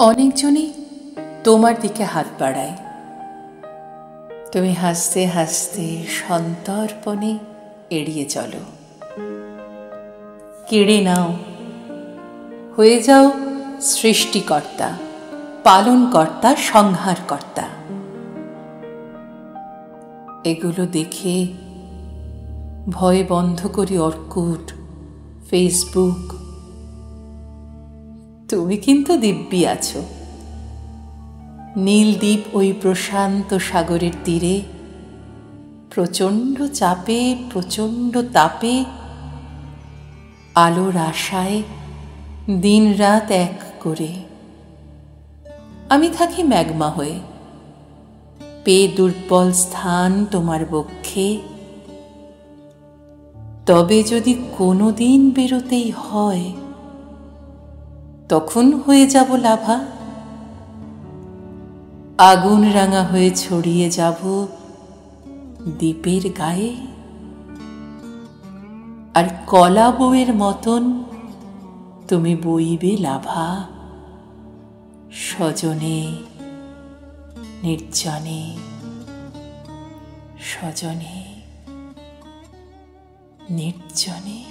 অনেকজনই তোমার দিকে হাত বাড়ায়। তুমি হাসতে হাসতে সন্তর্পণে এড়িয়ে চলো। কেড়ে নাও, হয়ে যাও সৃষ্টিকর্তা, পালনকর্তা, সংহারকর্তা। এগুলো দেখে ভয়ে বন্ধ করি অর্কুট, ফেসবুক। তুমি কিন্তু দিব্যি আছো। নীলদ্বীপ ওই প্রশান্ত সাগরের তীরে, প্রচণ্ড চাপে, প্রচণ্ড তাপে, আলোর আশায় দিন রাত এক করে। আমি থাকি ম্যাগমা হয়ে, পেয়ে দুর্বল স্থান তোমার বক্ষে। তবে যদি কোনো দিন বেরোতেই হয়, তখন হয়ে যাব লাভা। আগুন রাঙা হয়ে ছড়িয়ে যাব দ্বীপের গায়ে। আর কলা বউয়ের মতন তুমি বইবে লাভা, সজনে নির্জনে, সজনে নির্জনে।